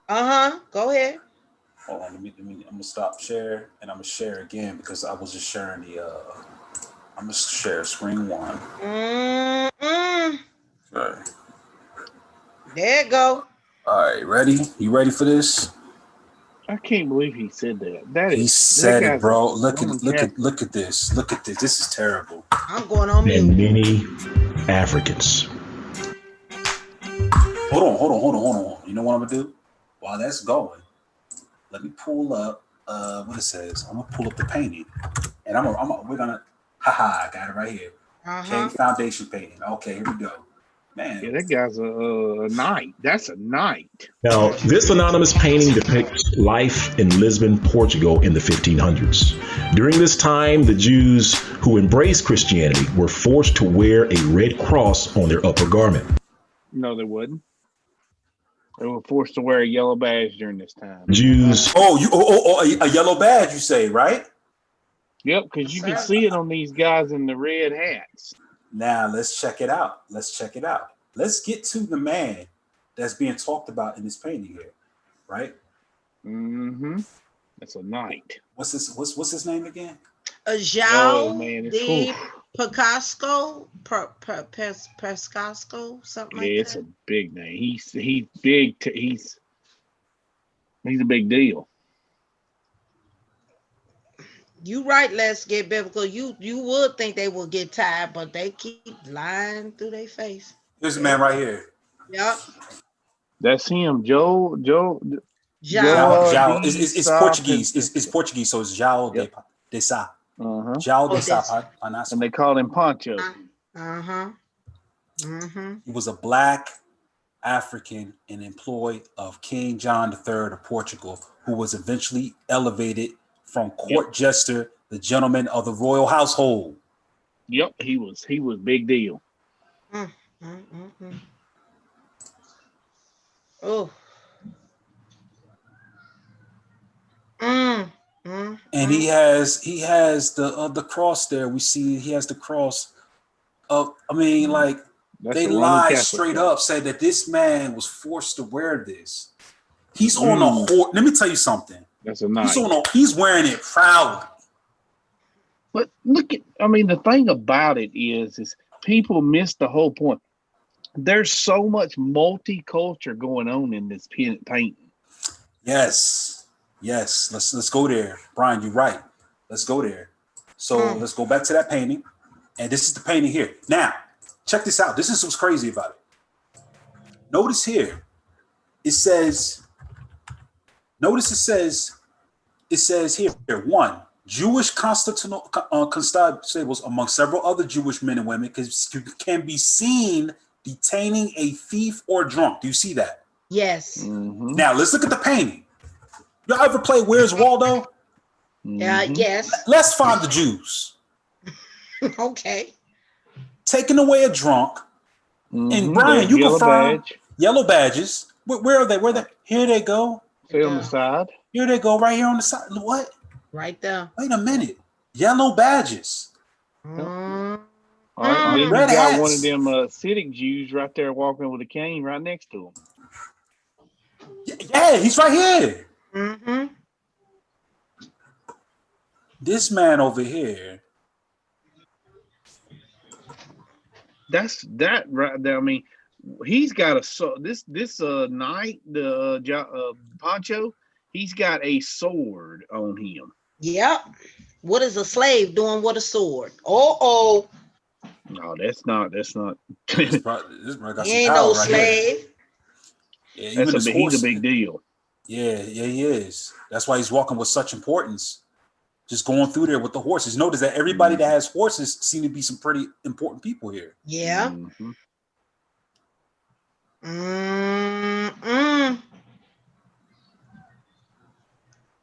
Go ahead. Hold on, I'm gonna stop share and I'm gonna share again because I was just sharing the. I'm gonna share screen one. Mm-mm. Okay. There you go. All right, ready? You ready for this? I can't believe he said that. He That said it, guy's a bro. Look Roman at look at Catholic. look at this. Look at this. This is terrible. I'm going on And mute. many Africans. Hold on. You know what I'm gonna do? While that's going, let me pull up what it says. I'm gonna pull up the painting, and we're gonna haha, I got it right here. Okay, Uh-huh. foundation painting. Okay, here we go. Man, Yeah, that guy's a knight. That's a knight. Now, this anonymous painting depicts life in Lisbon, Portugal in the 1500s. During this time, the Jews who embraced Christianity were forced to wear a red cross on their upper garment. No, they wouldn't. They were forced to wear a yellow badge during this time. Jews. a yellow badge, you say, right? Yep, because Yes, you can sir. see it on these guys in the red hats. Now let's check it out. Let's check it out. Let's get to the man that's being talked about in this painting here, right? Mm-hmm. That's a knight. What's his name again? Oh João man, it's whew. de Picasco, Pescasco, something like Yeah, it's that. a big name. He's big. He's a big deal. You right, let's get biblical. You would think they would get tired, but they keep lying through their face. Here's the Every, man right here. yep. That's him, João. Jao De is Sa Portuguese. Is Francisco. Portuguese, so it's Jao Yep. de Sa. Uh-huh. Jao Oh, de Sa this. And Panasco. they called him Poncho. Uh-huh. Mm-hmm. He was a black African and employee of King John III of Portugal, who was eventually elevated from Yep. court jester, the gentleman of the royal household. Yep. He was big deal. Mm, mm, mm, mm. Oh. Mm, mm, And mm. he has the cross there. We see he has the cross. I mean, like That's they a Roman lied Catholic straight up, cross. said that this man was forced to wear this. He's on a Mm, horse. Let me tell you something. that's a knight. He's wearing it proudly. But I mean, the thing about it is people miss the whole point. There's so much multicultural going on in this painting. Yes, yes. Let's go there, Brian. You're right. Let's go there. So Mm. let's go back to that painting, and this is the painting here. Now, check this out. This is what's crazy about it. Notice here, it says. Notice it says here one Jewish constables among several other Jewish men and women can be seen detaining a thief or drunk. Do you see that? Yes. Mm-hmm. Now let's look at the painting. Y'all ever play Where's Waldo? Mm-hmm. Yes. Let's find the Jews Okay. taking away a drunk. Mm-hmm. And Brian, you Yellow confirm badge. yellow badges. Where are they? Here they go. Stay on the side. Here they go. Right here on the side. What? Right there. Wait a minute. Yellow badges. Yep. Mm. All right, and then Red you got one of hats. them Acidic Jews right there walking with a cane right next to him. Yeah, he's right here. Mm-hmm. This man over here. That's that right there. I mean, he's got this knight, the Poncho. He's got a sword on him. Yep. What is a slave doing with a sword? Oh. No, that's not. This brother got He some ain't power no right here. slave. Yeah, even his he's horse. a big deal. Yeah, he is. That's why he's walking with such importance. Just going through there with the horses. Notice that everybody that has horses seem to be some pretty important people here. Yeah. Mm-hmm. Mm-mm.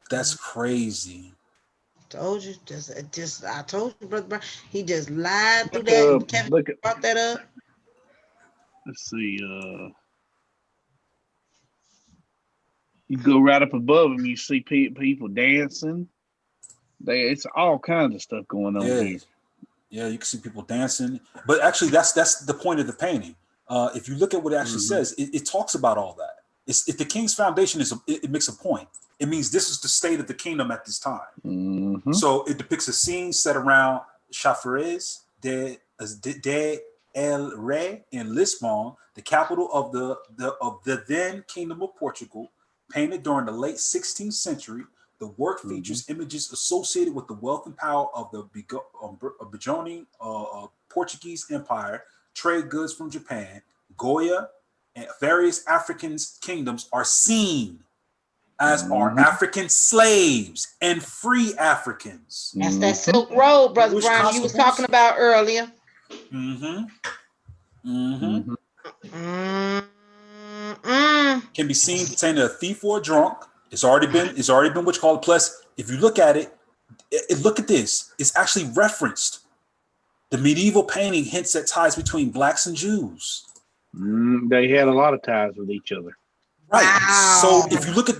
That's crazy. Told you. Just I told you, brother. He just lied through that. And Kevin brought that up. Let's see. You go right up above him. You see people dancing. It's all kinds of stuff going on here. Yeah, you can see people dancing. But actually, that's the point of the painting. If you look at what it actually says, it talks about all that. if the king's foundation it makes a point. It means this is the state of the kingdom at this time. Mm-hmm. So it depicts a scene set around Chafariz de El Rey in Lisbon, the capital of the then Kingdom of Portugal, painted during the late 16th century. The work features images associated with the wealth and power of the burgeoning Portuguese Empire, trade goods from Japan, Goya, and various African kingdoms are seen, as are African slaves and free Africans. That's that Silk Road, Brother Jewish Brian, you was talking about earlier. Can be seen containing a thief or a drunk. It's already been what you call a plus. If you look at it, look at this. It's actually referenced. The medieval painting hints at ties between blacks and Jews. They had a lot of ties with each other. Right. Wow. So if you look at,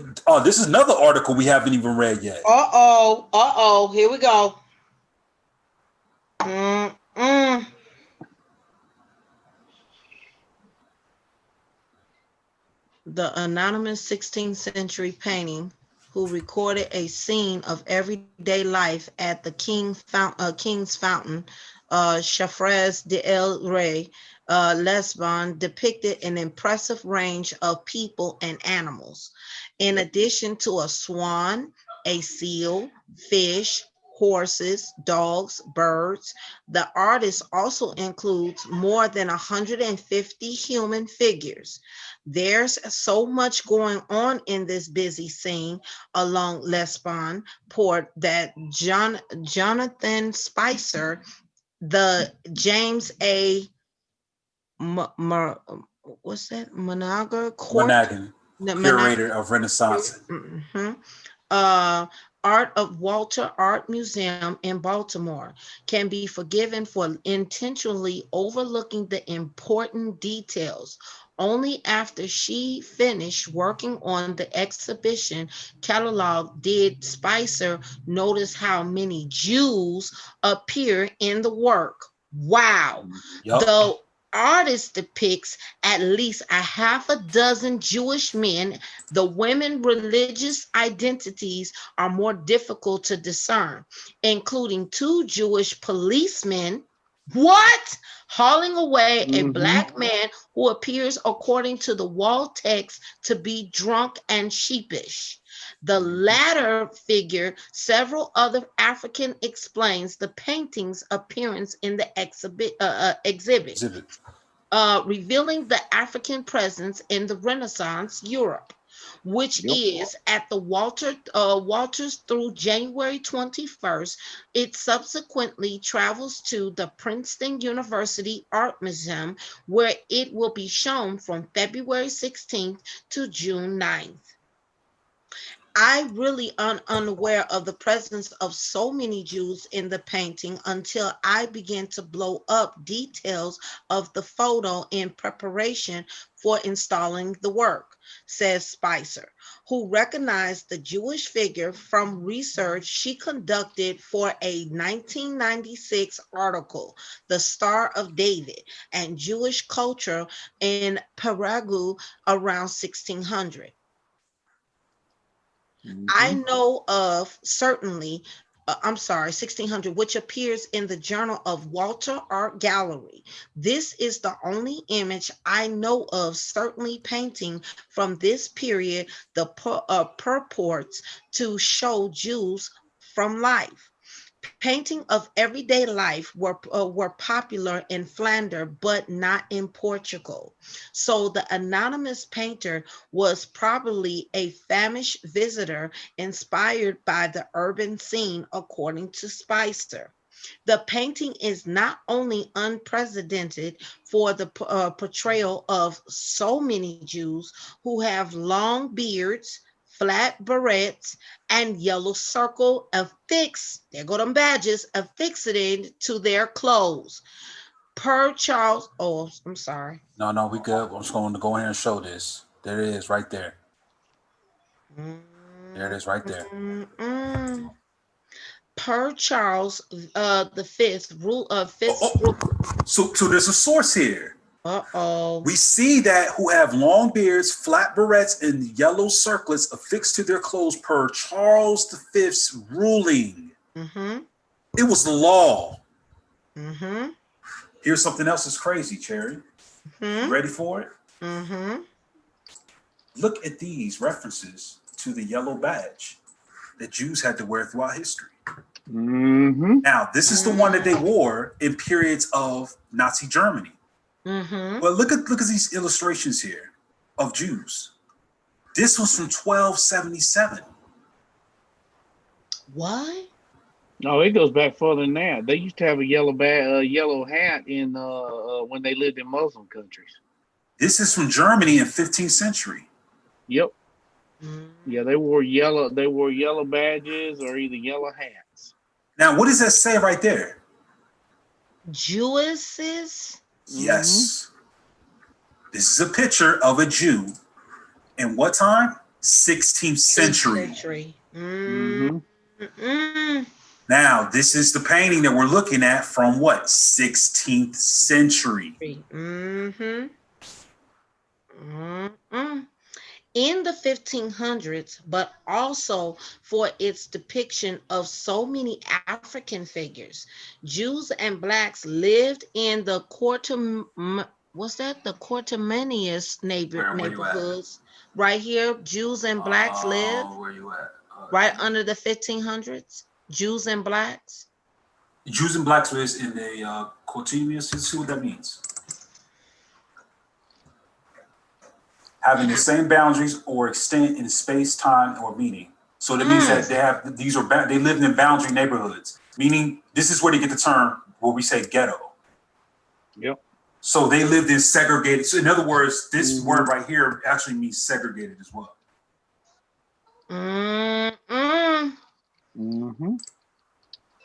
this is another article we haven't even read yet. Here we go. The anonymous 16th century painting who recorded a scene of everyday life at the King's Fountain, Chafariz de El Rey, Lisbon, depicted an impressive range of people and animals. In addition to a swan, a seal, fish, horses, dogs, birds, the artist also includes more than 150 human figures. There's so much going on in this busy scene along Lisbon port that Jonathan Spicer, the James A. Monaghan, curator of Renaissance. Art of Walter Art Museum in Baltimore, can be forgiven for intentionally overlooking the important details. Only after she finished working on the exhibition catalog did Spicer notice how many Jews appear in the work. Wow. Yep. The artist depicts at least a half a dozen Jewish men. The women religious identities are more difficult to discern, including 2 Jewish policemen. What? Hauling away a black man who appears, according to the wall text, to be drunk and sheepish. The latter figure, several other African, explains the painting's appearance in the exhibit. Revealing the African presence in the Renaissance Europe, which is at the Walters through January 21st. It subsequently travels to the Princeton University Art Museum, where it will be shown from February 16th to June 9th. I really unaware of the presence of so many Jews in the painting until I began to blow up details of the photo in preparation for installing the work, says Spicer, who recognized the Jewish figure from research she conducted for a 1996 article, The Star of David and Jewish Culture in Paraguay around 1600. I know of certainly, 1600, which appears in the Journal of Walter Art Gallery. This is the only image I know of certainly painting from this period the purports to show Jews from life. Painting of everyday life were popular in Flanders, but not in Portugal. So the anonymous painter was probably a famished visitor inspired by the urban scene, according to Spicer. The painting is not only unprecedented for the portrayal of so many Jews who have long beards, flat barrettes, and yellow circle affixed, there go them badges, affixed to their clothes. Per Charles, I'm sorry. No, we good. I'm just going to go ahead and show this. There it is right there. There it is right there. Per Charles the fifth rule of fifth. So there's a source here. Uh-oh. We see that who have long beards, flat berets, and yellow circlets affixed to their clothes per Charles V's ruling. Mm-hmm. It was the law. Mm-hmm. Here's something else that's crazy, Cherry. You Mm-hmm. ready for it? Mm-hmm. Look at these references to the yellow badge that Jews had to wear throughout history. Mm-hmm. Now, this is the one that they wore in periods of Nazi Germany. Mm-hmm. Well, look at these illustrations here of Jews. This was from 1277. What? No, it goes back further than that. They used to have a yellow yellow hat in when they lived in Muslim countries. This is from Germany in 15th century. Yep. Mm. Yeah, they wore yellow. They wore yellow badges or either yellow hats. Now, what does that say right there? Jewesses? Yes. This is a picture of a Jew in what time? 16th century. Mm-hmm. Mm-mm. Now, this is the painting that we're looking at from what? 16th century. Mm-hmm. Mm-mm. In the 1500s, but also for its depiction of so many African figures. Jews and blacks lived in the Quartermanius neighborhoods. Right here, Jews and blacks live Where you at? right under the 1500s. Jews and blacks. Jews and blacks was in the Quaternius. Let's see what that means. Having the same boundaries or extent in space, time, or meaning. So that means that they lived in boundary neighborhoods. Meaning, this is where they get the term where we say ghetto. Yep. So they lived in segregated. So in other words, this word right here actually means segregated as well. Mm-mm. Mm-hmm.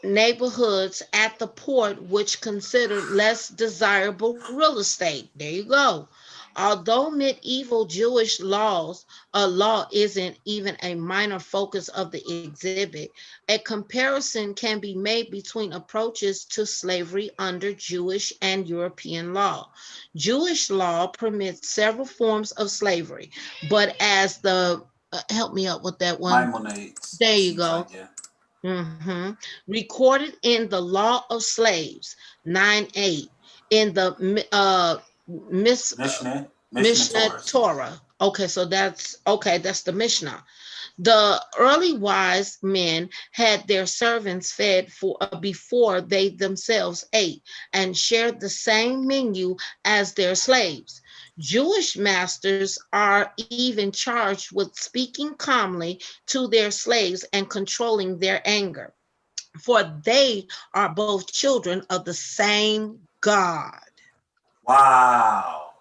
Neighborhoods at the port which considered less desirable real estate. There you go. Although medieval Jewish law isn't even a minor focus of the exhibit, a comparison can be made between approaches to slavery under Jewish and European law. Jewish law permits several forms of slavery, but as the help me up with that one. Maimonides. There you Seems go. like, yeah. Mm-hmm. Recorded in the Law of Slaves 9:8 in the Mishnah Torah. Okay, so that's the Mishnah. The early wise men had their servants fed before they themselves ate and shared the same menu as their slaves. Jewish masters are even charged with speaking calmly to their slaves and controlling their anger, for they are both children of the same God. Wow.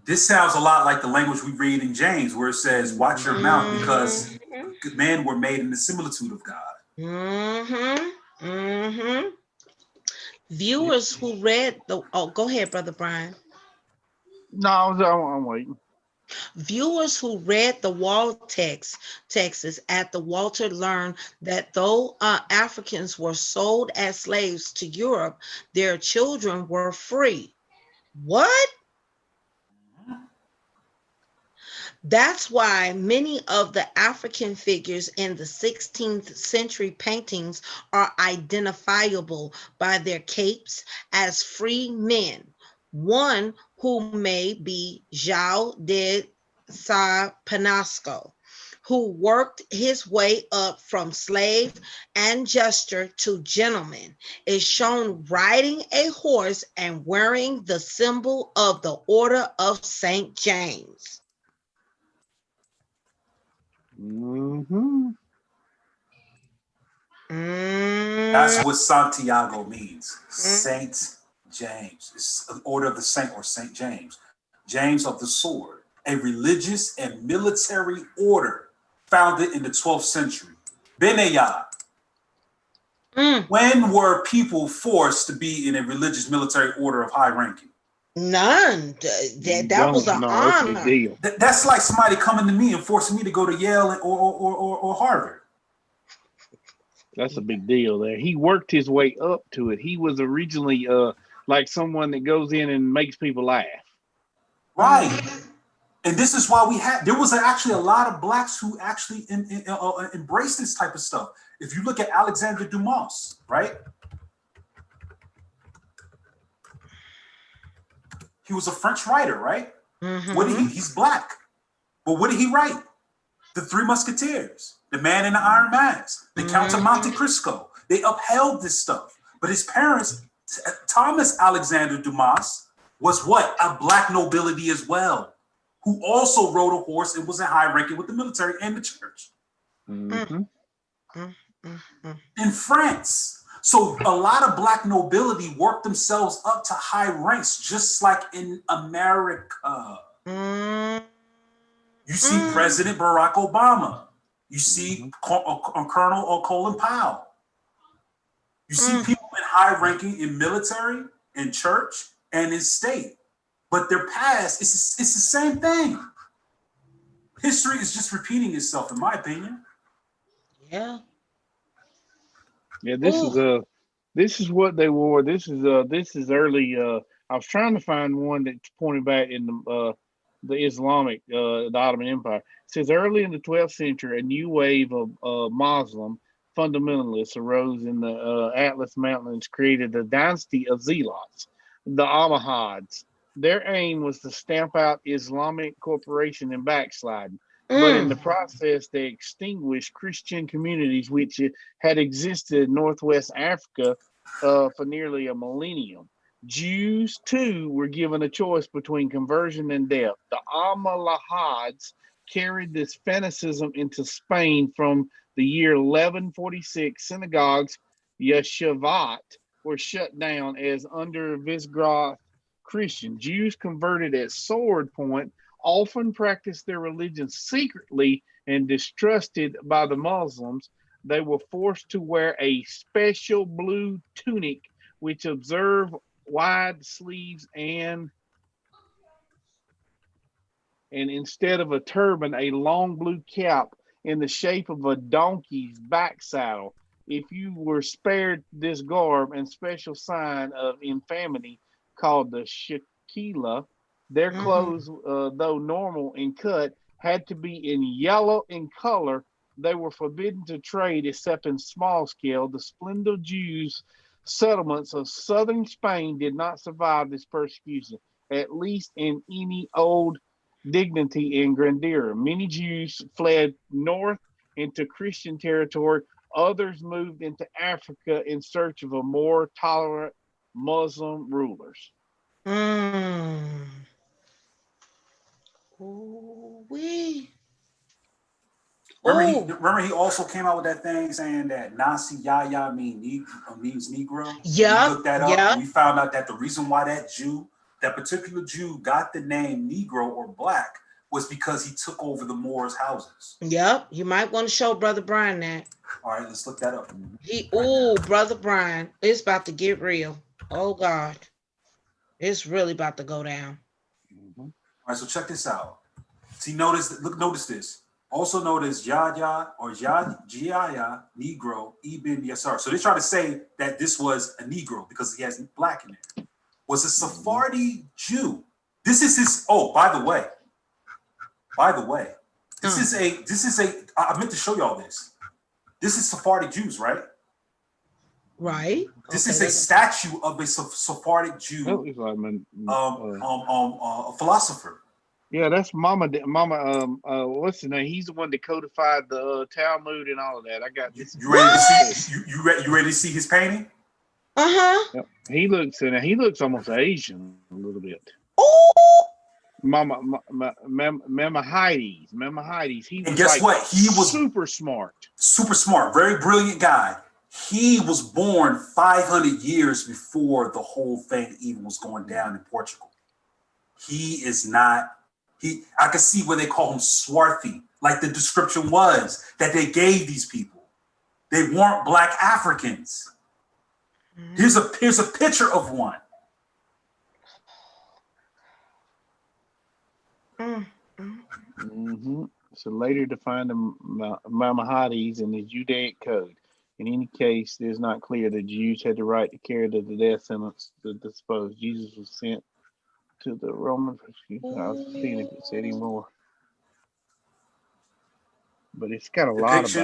This sounds a lot like the language we read in James, where it says, watch your mouth because men were made in the similitude of God. Mm-hmm. Mm-hmm. Viewers who read go ahead, Brother Brian. No, I'm waiting. Viewers who read the wall texts at the Walter learned that though Africans were sold as slaves to Europe, their children were free. What? That's why many of the African figures in the 16th century paintings are identifiable by their capes as free men. One who may be João de Sá Penasco, who worked his way up from slave and jester to gentleman, is shown riding a horse and wearing the symbol of the Order of St. James. Mm-hmm. That's what Santiago means. Saint James. It's an order of the saint or Saint James. James of the sword, a religious and military order founded in the 12th century. Benayah. When were people forced to be in a religious military order of high ranking? None. That was an honor. That's a big deal. That's like somebody coming to me and forcing me to go to Yale or Harvard. That's a big deal there. He worked his way up to it. He was originally like someone that goes in and makes people laugh. Right. And this is why there was actually a lot of blacks who actually embraced this type of stuff. If you look at Alexander Dumas, right? He was a French writer, right? He's black. But what did he write? The Three Musketeers, The Man in the Iron Mask, The Count of Monte Cristo. They upheld this stuff. But his parents, Thomas Alexander Dumas, was what? A black nobility as well, who also rode a horse and was in high ranking with the military and the church. Mm-hmm. In France. So a lot of black nobility worked themselves up to high ranks, just like in America. You see President Barack Obama. You see Colonel Colin Powell. You see people in high ranking in military, in church, and in state. But their past, it's the same thing. History is just repeating itself, in my opinion. Yeah. Yeah, this is what they wore. This is early. I was trying to find one that pointed back in the Islamic, the Ottoman Empire. It says early in the 12th century, a new wave of Muslim fundamentalists arose in the Atlas Mountains, created the dynasty of Zealots, the Almohads. Their aim was to stamp out Islamic corporation and backsliding. But in the process, they extinguished Christian communities which had existed in Northwest Africa for nearly a millennium. Jews, too, were given a choice between conversion and death. The Almohads carried this fanaticism into Spain from the year 1146. Synagogues, yeshivat, were shut down as under Visigoth Christian. Jews converted at sword point often practiced their religion secretly and distrusted by the Muslims. They were forced to wear a special blue tunic which observed wide sleeves and instead of a turban, a long blue cap in the shape of a donkey's back saddle. If you were spared this garb and special sign of infamy called the shakila, their clothes, though normal in cut, had to be in yellow in color. They were forbidden to trade except in small scale. The splendid Jews settlements of southern Spain did not survive this persecution, at least in any old dignity and grandeur. Many Jews fled north into Christian territory. Others moved into Africa in search of a more tolerant Muslim rulers. Ooh-wee. Remember he also came out with that thing saying that Nasi Yaya means Negro. Yeah. We looked that up and we found out that the reason why that particular Jew got the name Negro or black was because he took over the Moors' houses. Yep. You might want to show Brother Brian that. All right, let's look that up. Brother Brian, it's about to get real. Oh God. It's really about to go down. All right, so check this out. See, notice this. Also known as Yahya or Jiaya Negro Ibn Yasar. So they try to say that this was a Negro because he has black in it. Was a Sephardi Jew. This is his. Oh, by the way, this is a. I meant to show y'all this. This is Sephardi Jews, right? Right. This is a statue of a Sephardic Jew, a philosopher. Yeah, that's Mama. What's his name? He's the one that codified the Talmud and all of that. I got this. You ready to see? You ready to see his painting? Yep. He looks almost Asian a little bit. Oh, Mama Heidi's. He and guess what? He was super smart. Super smart, very brilliant guy. He was born 500 years before the whole thing even was going down in Portugal. He is not. I can see where they call him swarthy, like the description was that they gave these people. They weren't black Africans. Here's a picture of one. So later defined the Maimonides in the Judaic code. In any case, it is not clear that Jews had the right to carry the death sentence to dispose. Jesus was sent to the Roman prosecution. I was seeing if it said any more. But it's got a lot about